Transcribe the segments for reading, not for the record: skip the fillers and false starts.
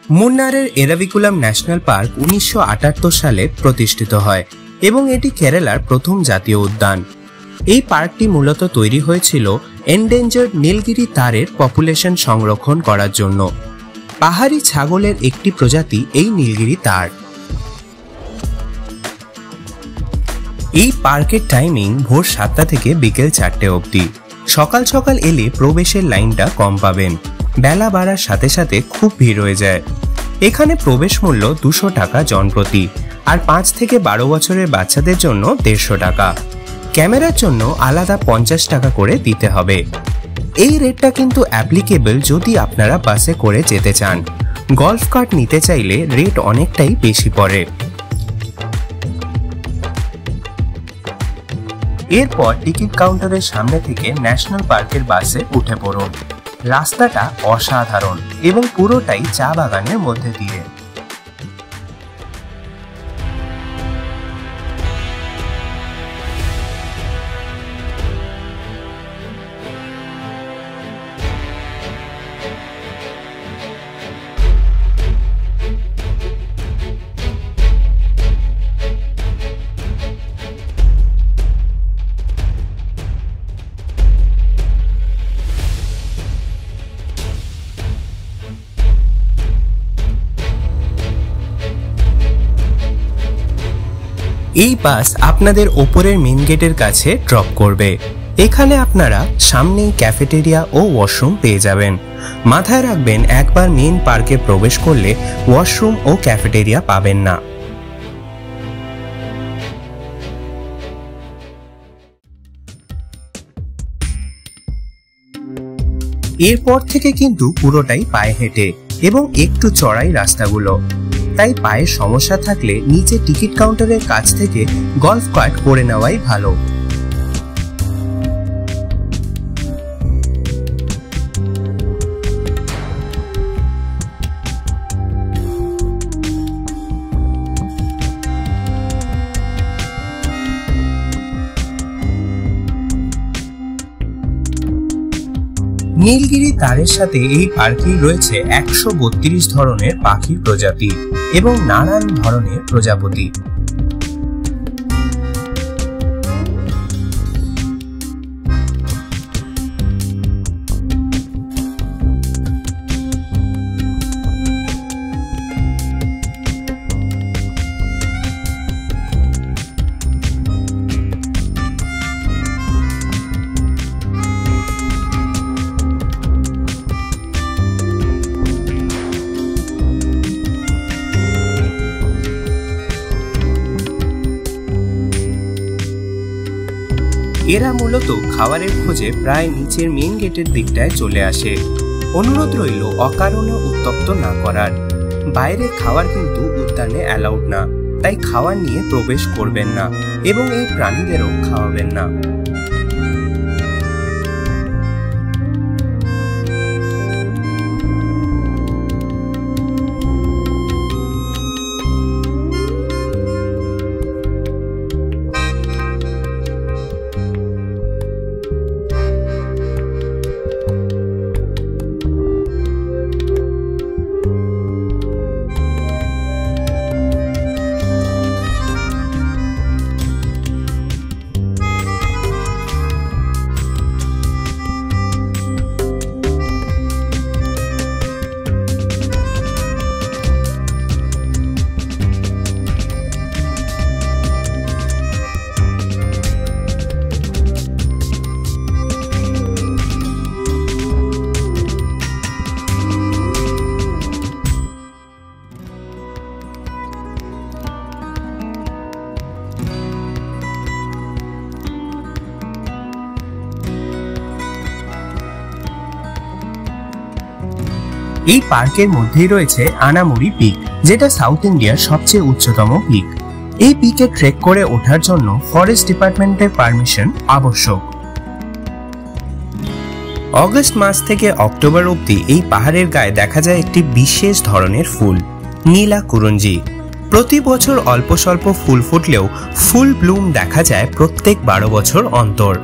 মুন্নারের Eravikulam national park 1978 সালে প্রতিষ্ঠিত হয় এবং এটি কেরালার প্রথম জাতীয় উদ্যান। এই পার্কটি মূলত তৈরি হয়েছিল এন্ডেঞ্জার্ড নীলগিরি তারের পপুলেশন সংরক্ষণ করার জন্য। পাহাড়ি ছাগলের একটি প্রজাতি এই নীলগিরি তার। এই পার্কের টাইমিং ভোর 7টা থেকে বিকেল 4টে অবধি। সকাল সকাল এলে প্রবেশের লাইনটা কম পাবেন, বেলা বাড়ার সাথে সাথে খুব ভিড় হয়ে যায়। এখানে প্রবেশ মূল্য 200 টাকা জনপ্রতি, আর 5 থেকে 12 বছরের বাচ্চাদের জন্য 150 টাকা। ক্যামেরার জন্য আলাদা 50 টাকা করে দিতে হবে। এই রেটটা কিন্তু অ্যাপ্লিকেবল যদি আপনারা বাসে করে যেতে চান। গল্ফ কার্ট নিতে চাইলে রেট অনেকটাই বেশি পড়ে। এরপর টিকিট কাউন্টারের সামনে থেকে ন্যাশনাল পার্কের বাসে উঠে পড়ুন। রাস্তাটা অসাধারণ এবং পুরোটাই চা বাগানের মধ্যে দিয়ে। এই বাস আপনাদের ওপরের মেন গেটের কাছে ড্রপ করবে। এখানে আপনারা সামনেই ক্যাফেটেরিয়া ও ওয়াশরুম পেয়ে যাবেন। মাথায় রাখবেন, একবার মেন পার্কে প্রবেশ করলে ওয়াশরুম ও ক্যাফেটেরিয়া পাবেন না। এরপর থেকে কিন্তু পুরোটাই পায়ে হেঁটে এবং একটু চড়াই রাস্তাগুলো, তাই পায়ের সমস্যা থাকলে নিচে টিকিট কাউন্টারের কাছ থেকে গল্ফ কার্ট করে নেওয়াই ভালো। নীলগিরি তারের সাথে এই পার্কে রয়েছে 132 ধরনের পাখির প্রজাতি এবং নানান ধরনের প্রজাপতি। এরা মূলত খাবারের খোঁজে প্রায় নিচের মেন গেটের দিকটায় চলে আসে। অনুরোধ রইল অকারণে উত্তপ্ত না করার। বাইরের খাবার কিন্তু উদ্যানে অ্যালাউড না, তাই খাবার নিয়ে প্রবেশ করবেন না এবং এই প্রাণীদেরও খাওয়াবেন না। এই পার্কের মধ্যেই রয়েছে আনামুরি পিক, যেটা সাউথ ইন্ডিয়ার সবচেয়ে উচ্চতম পিক। এই পিকে ট্রেক করে ওঠার জন্য ফরেস্ট ডিপার্টমেন্টের পারমিশন আবশ্যক। অগস্ট মাস থেকে অক্টোবর অবধি এই পাহাড়ের গায়ে দেখা যায় একটি বিশেষ ধরনের ফুল, নীলা কুরঞ্জি। প্রতি বছর অল্প স্বল্প ফুল ফুটলেও ফুল ব্লুম দেখা যায় প্রত্যেক 12 বছর অন্তর।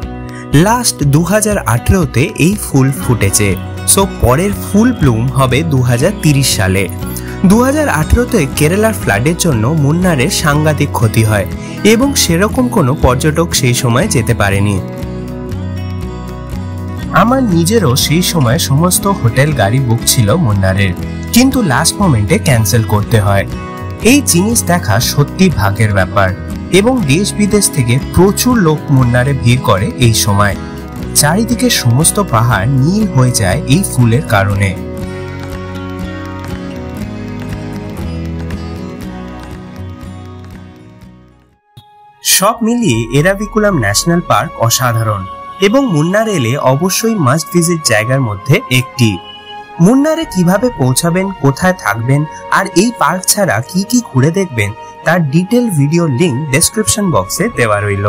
লাস্ট 2018-তে এই ফুল ফুটেছে, সো পরের ফুল ব্লুম হবে 2030 সালে। 2018-তে কেরালার ফ্লাডের জন্য মুন্নারের সাংঘাতিক ক্ষতি হয় এবং সেরকম কোনো পর্যটক সেই সময় যেতে পারেনি। আমার নিজেরও সেই সময় সমস্ত হোটেল গাড়ি বুক ছিল মুন্নারের, কিন্তু লাস্ট মোমেন্টে ক্যান্সেল করতে হয়। এই জিনিস দেখা সত্যি ভাগ্যের ব্যাপার এবং দেশ বিদেশ থেকে প্রচুর লোক মুন্নারে ভিড় করে এই সময়। চারিদিকে সমস্ত পাহাড় নীল হয়ে যায় এই ফুলের কারণে। সব মিলিয়ে এরাভিকুলাম ন্যাশনাল পার্ক অসাধারণ এবং মুন্নার এলে অবশ্যই মাস্ট ভিজিট জায়গার মধ্যে একটি। মুন্নারে কিভাবে পৌঁছাবেন, কোথায় থাকবেন আর এই পার্ক ছাড়া কি কি ঘুরে দেখবেন তার ডিটেল ভিডিও লিংক ডেসক্রিপশন বক্সে দেওয়া রইল।